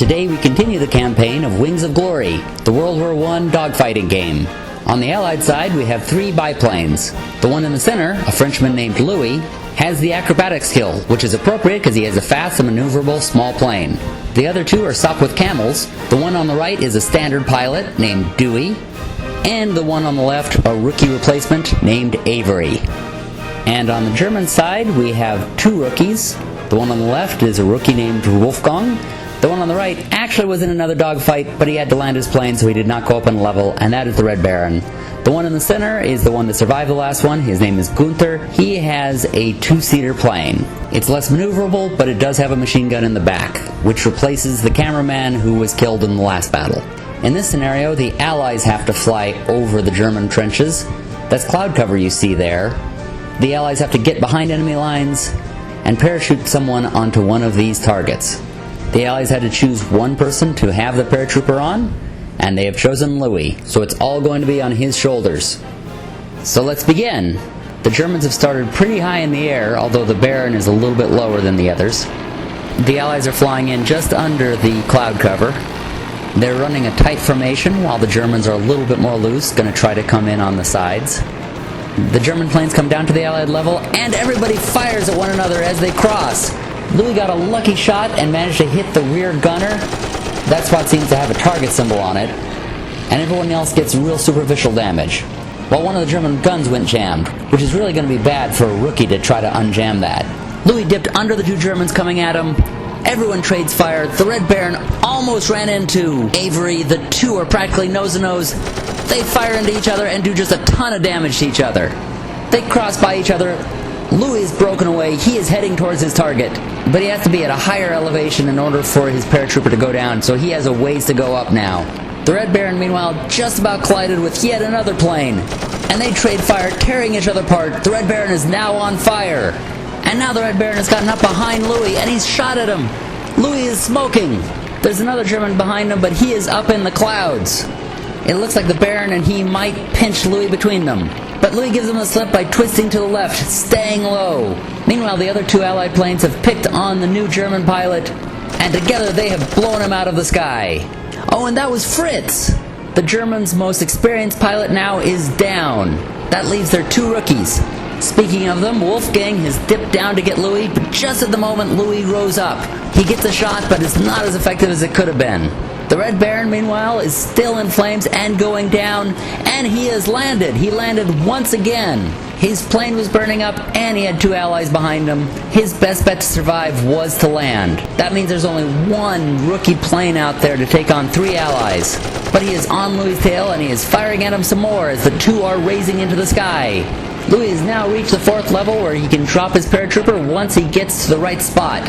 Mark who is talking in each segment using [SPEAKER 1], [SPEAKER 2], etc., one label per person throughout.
[SPEAKER 1] Today we continue the campaign of Wings of Glory, the World War I dogfighting game. On the Allied side, we have 3 biplanes. The one in the center, a Frenchman named Louis, has the acrobatic skill, which is appropriate because he has a fast and maneuverable small plane. The other 2 are Sopwith Camels. The one on the right is a standard pilot named Dewey, and the one on the left, a rookie replacement named Avery. And on the German side, we have 2 rookies. The one on the left is a rookie named Wolfgang. The one on the right actually was in another dogfight, but he had to land his plane, so he did not go up on level, and that is the Red Baron. The one in the center is the one that survived the last one. His name is Gunther. He has a 2-seater plane. It's less maneuverable, but it does have a machine gun in the back, which replaces the cameraman who was killed in the last battle. In this scenario, the Allies have to fly over the German trenches. That's cloud cover you see there. The Allies have to get behind enemy lines and parachute someone onto one of these targets. The Allies had to choose one person to have the paratrooper on, and they have chosen Louis, so it's all going to be on his shoulders. So let's begin. The Germans have started pretty high in the air, although the Baron is a little bit lower than the others. The Allies are flying in just under the cloud cover. They're running a tight formation while the Germans are a little bit more loose, going to try to come in on the sides. The German planes come down to the Allied level, and everybody fires at one another as they cross. Louis got a lucky shot and managed to hit the rear gunner. That spot seems to have a target symbol on it, and everyone else gets real superficial damage. While one of the German guns went jammed, which is really going to be bad for a rookie to try to unjam that. Louis dipped under the 2 Germans coming at him. Everyone trades fire. The Red Baron almost ran into Avery. The 2 are practically nose to nose. They fire into each other and do just a ton of damage to each other. They cross by each other. Louis is broken away. He is heading towards his target, but he has to be at a higher elevation in order for his paratrooper to go down, so he has a ways to go up now. The Red Baron, meanwhile, just about collided with yet another plane, and they trade fire, tearing each other apart. The Red Baron is now on fire, and now the Red Baron has gotten up behind Louis, and he's shot at him. Louis is smoking. There's another German behind him, but he is up in the clouds. It looks like the Baron and he might pinch Louis between them. But Louis gives him the slip by twisting to the left, staying low. Meanwhile, the other 2 Allied planes have picked on the new German pilot, and together they have blown him out of the sky. Oh, and that was Fritz! The Germans' most experienced pilot now is down. That leaves their 2 rookies. Speaking of them, Wolfgang has dipped down to get Louis, but just at the moment Louis rose up. He gets a shot, but it's not as effective as it could have been. The Red Baron, meanwhile, is still in flames and going down, and he has landed. He landed once again. His plane was burning up, and he had 2 allies behind him. His best bet to survive was to land. That means there's only 1 rookie plane out there to take on 3 allies. But he is on Louis' tail, and he is firing at him some more as the 2 are raising into the sky. Louis has now reached the 4th level where he can drop his paratrooper once he gets to the right spot.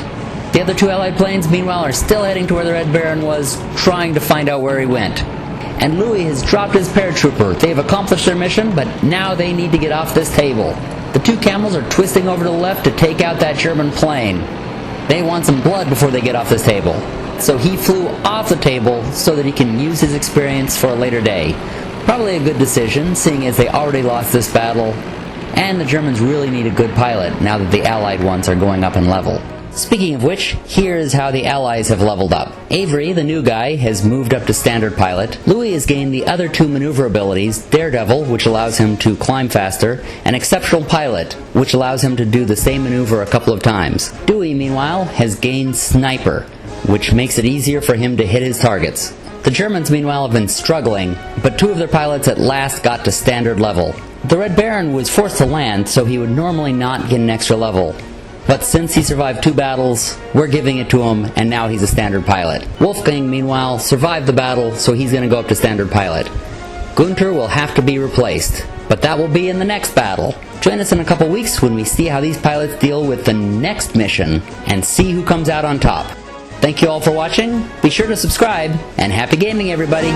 [SPEAKER 1] The other 2 Allied planes, meanwhile, are still heading to where the Red Baron was, trying to find out where he went. And Louis has dropped his paratrooper. They've accomplished their mission, but now they need to get off this table. The 2 camels are twisting over to the left to take out that German plane. They want some blood before they get off this table. So he flew off the table so that he can use his experience for a later day. Probably a good decision, seeing as they already lost this battle, and the Germans really need a good pilot now that the Allied ones are going up in level. Speaking of which, here is how the Allies have leveled up. Avery, the new guy, has moved up to standard pilot. Louis has gained the other 2 maneuver abilities, Daredevil, which allows him to climb faster, and Exceptional Pilot, which allows him to do the same maneuver a couple of times. Dewey, meanwhile, has gained Sniper, which makes it easier for him to hit his targets. The Germans, meanwhile, have been struggling, but 2 of their pilots at last got to standard level. The Red Baron was forced to land, so he would normally not get an extra level. But since he survived 2 battles, we're giving it to him, and now he's a standard pilot. Wolfgang, meanwhile, survived the battle, so he's going to go up to standard pilot. Gunther will have to be replaced, but that will be in the next battle. Join us in a couple weeks when we see how these pilots deal with the next mission, and see who comes out on top. Thank you all for watching, be sure to subscribe, and happy gaming everybody!